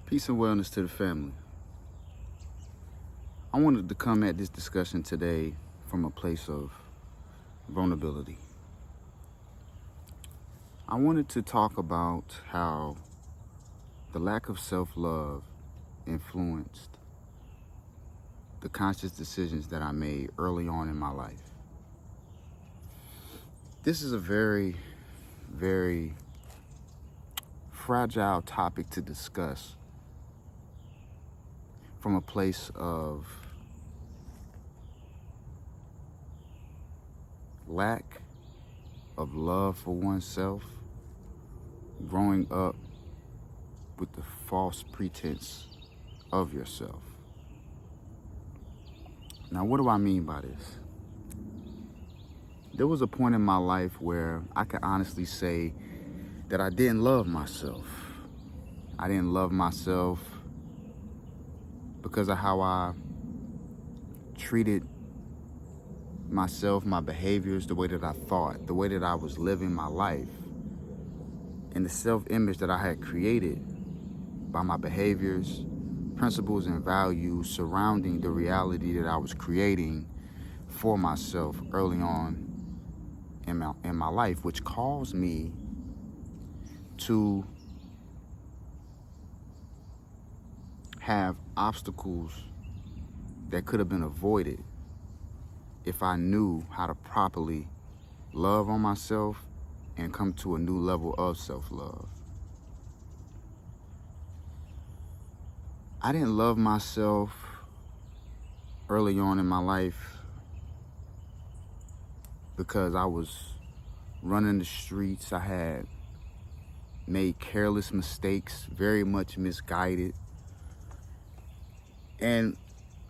Peace and wellness to the family. I wanted to come at this discussion today from a place of vulnerability. I wanted to talk about how the lack of self-love influenced the conscious decisions that I made early on in my life. This is a very, very fragile topic to discuss from a place of lack of love for oneself, growing up with the false pretense of yourself. Now, what do I mean by this? There was a point in my life where I can honestly say that I didn't love myself. I didn't love myself because of how I treated myself, my behaviors, the way that I thought, the way that I was living my life, and the self-image that I had created by my behaviors, principles, and values surrounding the reality that I was creating for myself early on in my life, which caused me to have obstacles that could have been avoided if I knew how to properly love on myself and come to a new level of self-love. I didn't love myself early on in my life because I was running the streets. I had made careless mistakes, very much misguided. And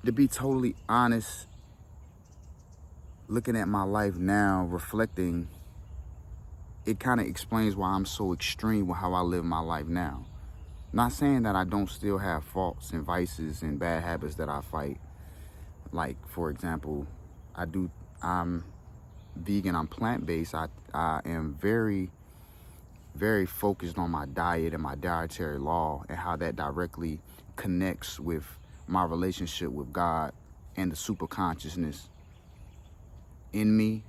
to be totally honest, looking at my life now, reflecting, it kind of explains why I'm so extreme with how I live my life now. Not saying that I don't still have faults and vices and bad habits that I fight. Like, for example, I'm vegan, I'm plant-based. I am very, very focused on my diet and my dietary law and how that directly connects with my relationship with God and the super consciousness in me,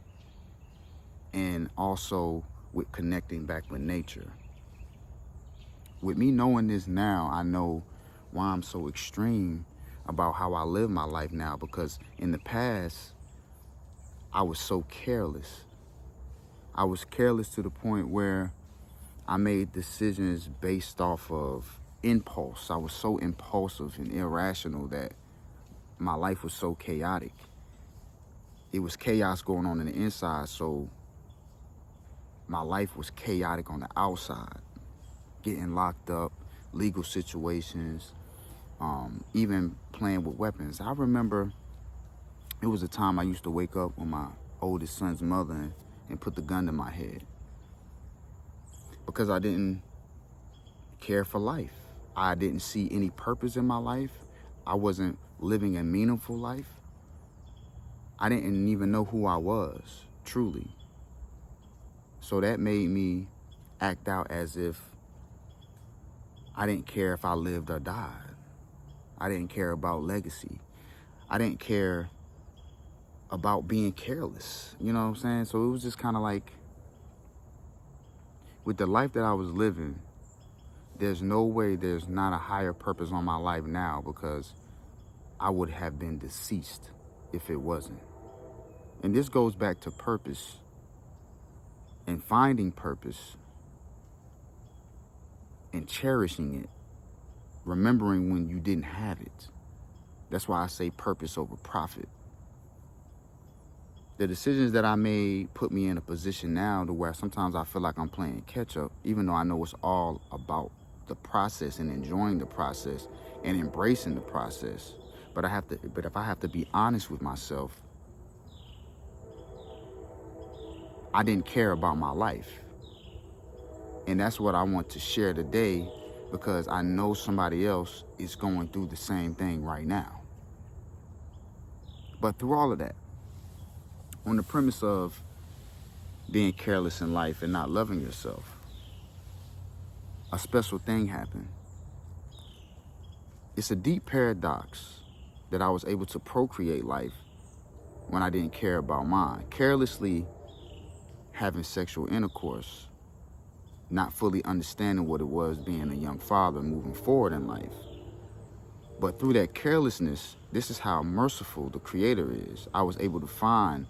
and also with connecting back with nature. With me knowing this now, I know why I'm so extreme about how I live my life now, because in the past, I was so careless. I was careless to the point where I made decisions based off of impulse. I was so impulsive and irrational that my life was so chaotic. It was chaos going on the inside, so my life was chaotic on the outside. Getting locked up, legal situations, even playing with weapons. I remember it was a time I used to wake up with my oldest son's mother and put the gun to my head because I didn't care for life. I didn't see any purpose in my life. I wasn't living a meaningful life. I didn't even know who I was, truly. So that made me act out as if I didn't care if I lived or died. I didn't care about legacy. I didn't care about being careless. You know what I'm saying? So it was just kind of like, with the life that I was living, there's no way there's not a higher purpose on my life now, because I would have been deceased if it wasn't. And this goes back to purpose and finding purpose and cherishing it, remembering when you didn't have it. That's why I say purpose over profit. The decisions that I made put me in a position now to where sometimes I feel like I'm playing catch up, even though I know it's all about the process and enjoying the process and embracing the process. But if I have to be honest with myself, I didn't care about my life. And that's what I want to share today, because I know somebody else is going through the same thing right now. But through all of that, on the premise of being careless in life and not loving yourself, a special thing happened. It's a deep paradox that I was able to procreate life when I didn't care about mine. Carelessly having sexual intercourse, not fully understanding what it was being a young father moving forward in life. But through that carelessness, this is how merciful the Creator is. I was able to find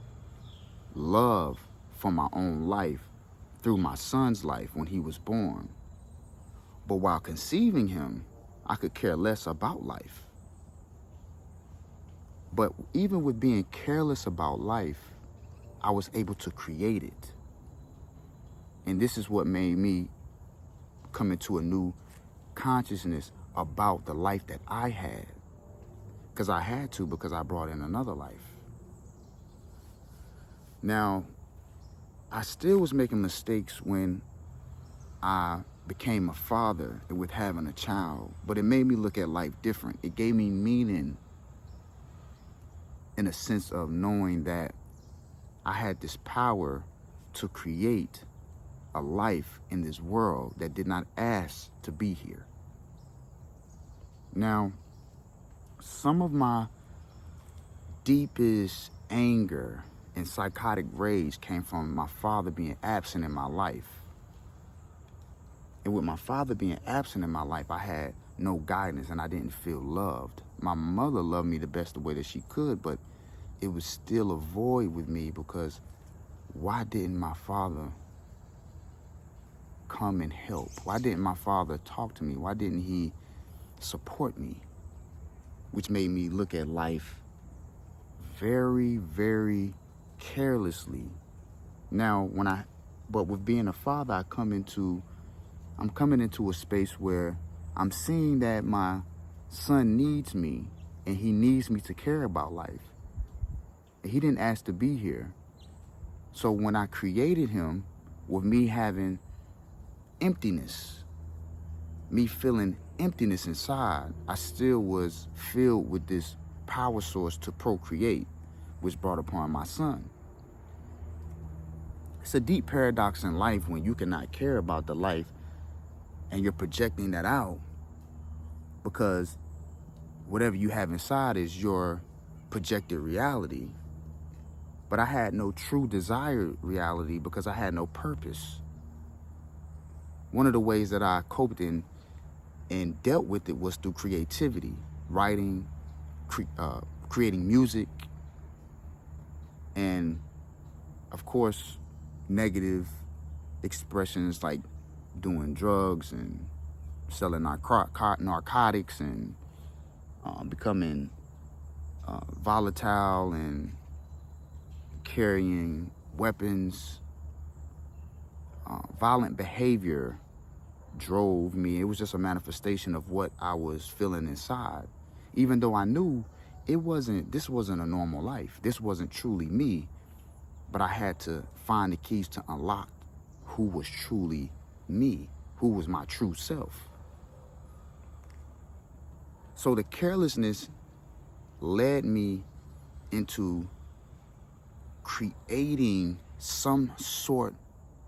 love for my own life through my son's life when he was born. But while conceiving him, I could care less about life. But even with being careless about life, I was able to create it. And this is what made me come into a new consciousness about the life that I had. Because I had to, because I brought in another life. Now, I still was making mistakes when I became a father with having a child, but it made me look at life different. It gave me meaning in a sense of knowing that I had this power to create a life in this world that did not ask to be here. Now, some of my deepest anger and psychotic rage came from my father being absent in my life. And with my father being absent in my life, I had no guidance and I didn't feel loved. My mother loved me the best the way that she could, but it was still a void with me because why didn't my father come and help? Why didn't my father talk to me? Why didn't he support me? Which made me look at life very, very carelessly. Now, but with being a father, I'm coming into a space where I'm seeing that my son needs me and he needs me to care about life. And he didn't ask to be here. So when I created him with me having emptiness, me feeling emptiness inside, I still was filled with this power source to procreate, which brought upon my son. It's a deep paradox in life when you cannot care about the life and you're projecting that out because whatever you have inside is your projected reality. But I had no true desired reality because I had no purpose. One of the ways that I coped and dealt with it was through creativity, writing, creating music, and of course, negative expressions like doing drugs and selling narcotics and becoming volatile and carrying weapons. Violent behavior drove me. It was just a manifestation of what I was feeling inside. Even though I knew this wasn't a normal life. This wasn't truly me. But I had to find the keys to unlock who was truly me, who was my true self. So the carelessness led me into creating some sort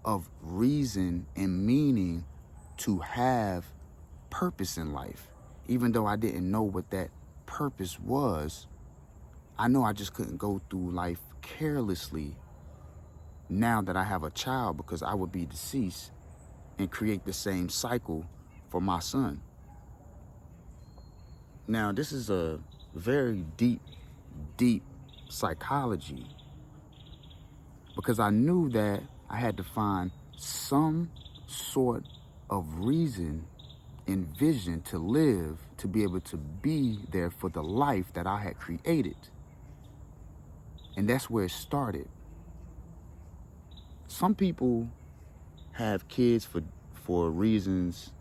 of reason and meaning to have purpose in life. Even though I didn't know what that purpose was, I know I just couldn't go through life carelessly now that I have a child, because I would be deceased and create the same cycle for my son. Now, this is a very deep, deep psychology, because I knew that I had to find some sort of reason and vision to live, to be able to be there for the life that I had created. And that's where it started. Some people have kids for reasons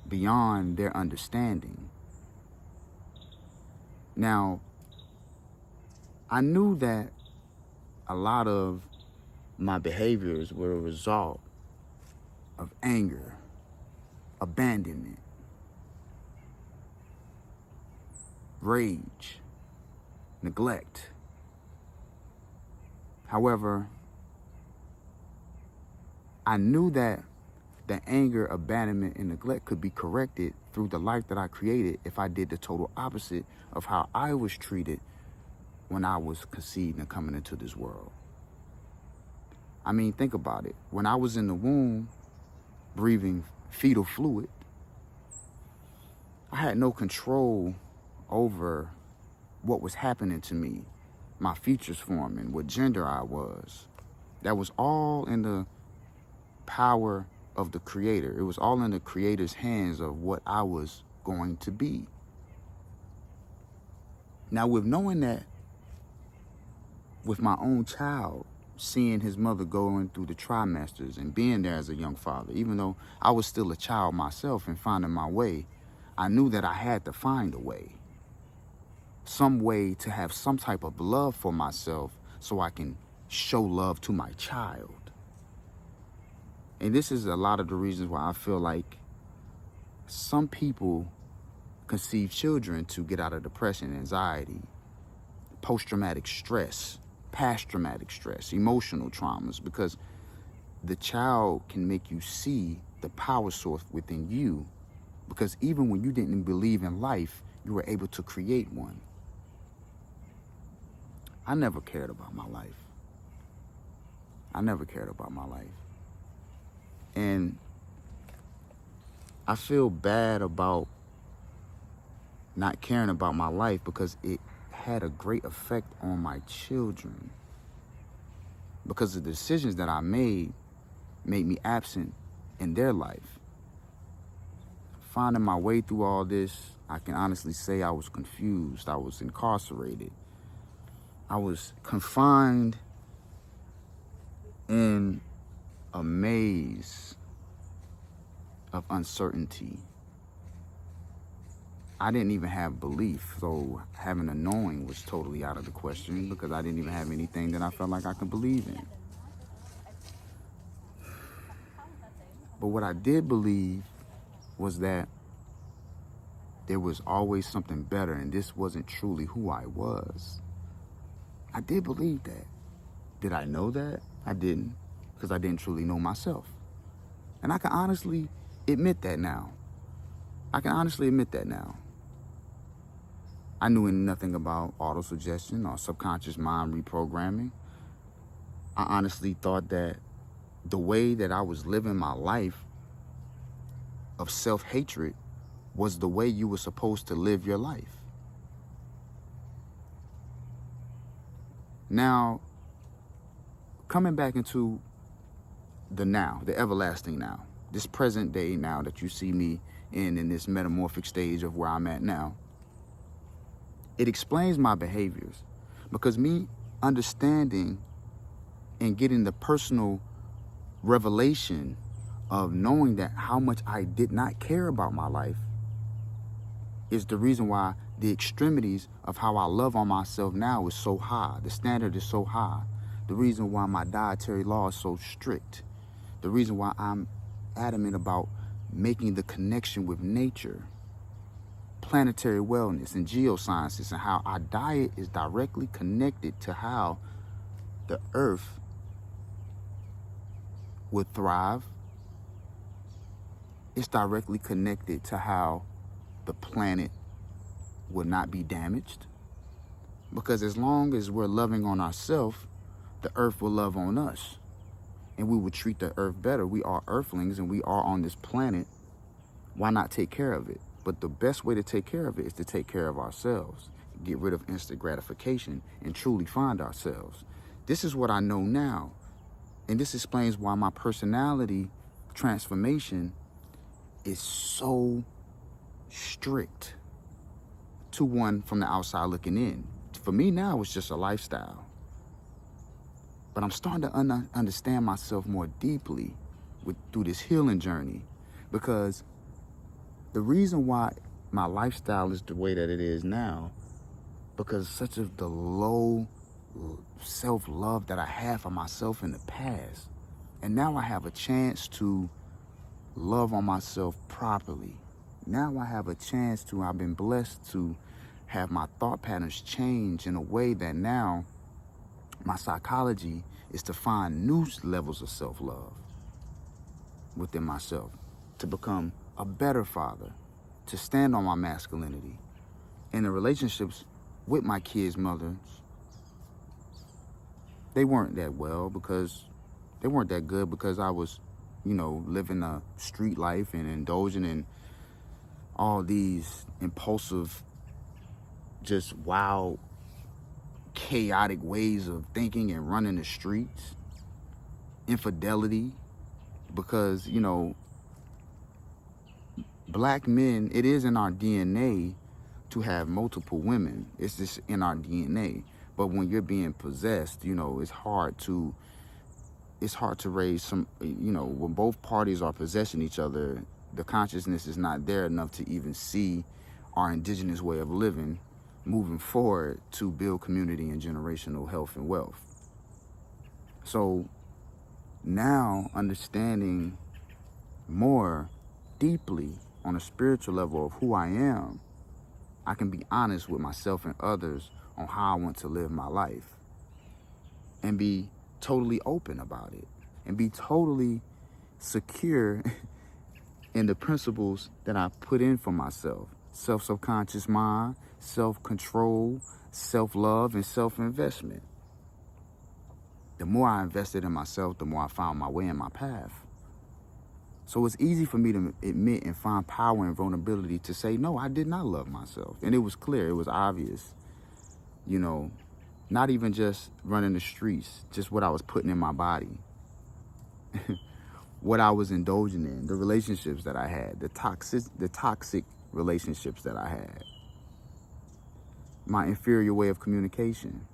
beyond their understanding. Now, I knew that a lot of my behaviors were a result of anger, abandonment, rage, neglect. However, I knew that that anger, abandonment, and neglect could be corrected through the life that I created if I did the total opposite of how I was treated when I was conceived and coming into this world. I mean, think about it. When I was in the womb, breathing fetal fluid, I had no control over what was happening to me, my features forming, what gender I was. That was all in the power of the Creator. It was all in the Creator's hands of what I was going to be. Now, with knowing that, with my own child, seeing his mother going through the trimesters and being there as a young father, even though I was still a child myself and finding my way, I knew that I had to find a way. Some way to have some type of love for myself so I can show love to my child. And this is a lot of the reasons why I feel like some people conceive children to get out of depression, anxiety, post-traumatic stress, past traumatic stress, emotional traumas, because the child can make you see the power source within you, because even when you didn't believe in life, you were able to create one. I never cared about my life. I never cared about my life. And I feel bad about not caring about my life because it had a great effect on my children. Because the decisions that I made me absent in their life. Finding my way through all this, I can honestly say I was confused. I was incarcerated. I was confined in a maze of uncertainty. I didn't even have belief, so having a knowing was totally out of the question because I didn't even have anything that I felt like I could believe in. But what I did believe was that there was always something better and this wasn't truly who I was. I did believe that. Did I know that? I didn't, because I didn't truly know myself. And I can honestly admit that now. I knew nothing about autosuggestion or subconscious mind reprogramming. I honestly thought that the way that I was living my life of self-hatred was the way you were supposed to live your life. Now, coming back into the now, the everlasting now, this present day now that you see me in this metamorphic stage of where I'm at now, it explains my behaviors because me understanding and getting the personal revelation of knowing that how much I did not care about my life is the reason why the extremities of how I love on myself now is so high. The standard is so high. The reason why my dietary law is so strict. The reason why I'm adamant about making the connection with nature, planetary wellness, and geosciences, and how our diet is directly connected to how the earth would thrive. It's directly connected to how the planet will not be damaged. Because as long as we're loving on ourselves, the earth will love on us. And we will treat the earth better. We are earthlings and we are on this planet. Why not take care of it? But the best way to take care of it is to take care of ourselves. Get rid of instant gratification and truly find ourselves. This is what I know now. And this explains why my personality transformation is so strict to one from the outside looking in. For me now, it's just a lifestyle. But I'm starting to understand myself more deeply through this healing journey, because the reason why my lifestyle is the way that it is now, because such of the low self-love that I had for myself in the past. And now I have a chance to love on myself properly. Now I have a chance to, I've been blessed to have my thought patterns change in a way that now my psychology is to find new levels of self-love. within myself, to become a better father, to stand on my masculinity. And the relationships with my kids' mothers, they weren't that good because I was, living a street life and indulging in all these impulsive, just wild, chaotic ways of thinking and running the streets. Infidelity, because, black men, it is in our DNA to have multiple women. It's just in our DNA. But when you're being possessed, it's hard to raise some, when both parties are possessing each other, the consciousness is not there enough to even see our indigenous way of living moving forward to build community and generational health and wealth. So now, understanding more deeply on a spiritual level of who I am, I can be honest with myself and others on how I want to live my life, and be totally open about it, and be totally secure in the principles that I put in for myself. Self-subconscious mind, self-control, self-love, and self-investment. The more I invested in myself, the more I found my way in my path. So it's easy for me to admit and find power and vulnerability to say, no, I did not love myself. And it was clear, it was obvious, not even just running the streets, just what I was putting in my body, what I was indulging in, the relationships that I had, the toxic relationships that I had, my inferior way of communication.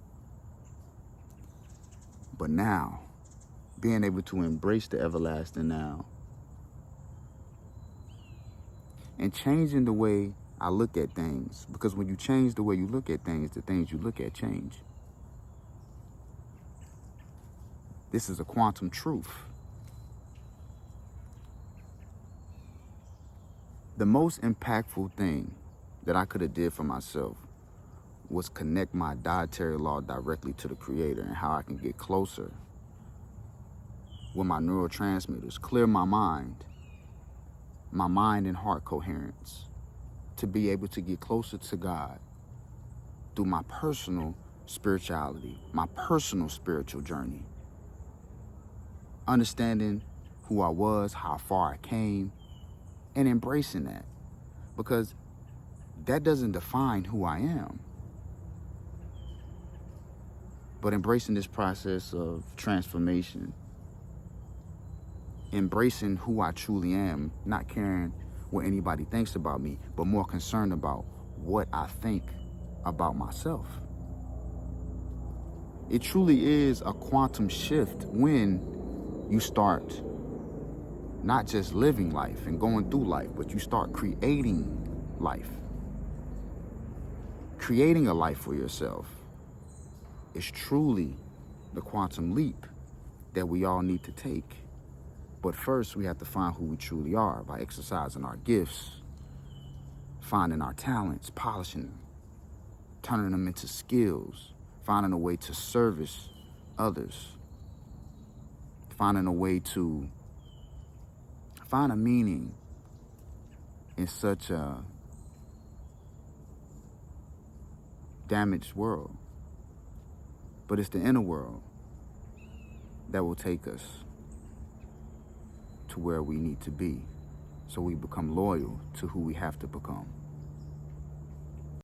But now, being able to embrace the everlasting now and changing the way I look at things, because when you change the way you look at things, the things you look at change. This is a quantum truth. The most impactful thing that I could have did for myself was connect my dietary law directly to the Creator, and how I can get closer with my neurotransmitters, clear my mind and heart coherence, to be able to get closer to God through my personal spirituality, my personal spiritual journey. Understanding who I was, how far I came, and embracing that. Because that doesn't define who I am. But embracing this process of transformation, embracing who I truly am, not caring what anybody thinks about me, but more concerned about what I think about myself. It truly is a quantum shift when you start not just living life and going through life, but you start creating life. Creating a life for yourself is truly the quantum leap that we all need to take. But first, we have to find who we truly are by exercising our gifts, finding our talents, polishing them, turning them into skills, finding a way to service others, finding a way to find a meaning in such a damaged world. But it's the inner world that will take us to where we need to be, so we become loyal to who we have to become.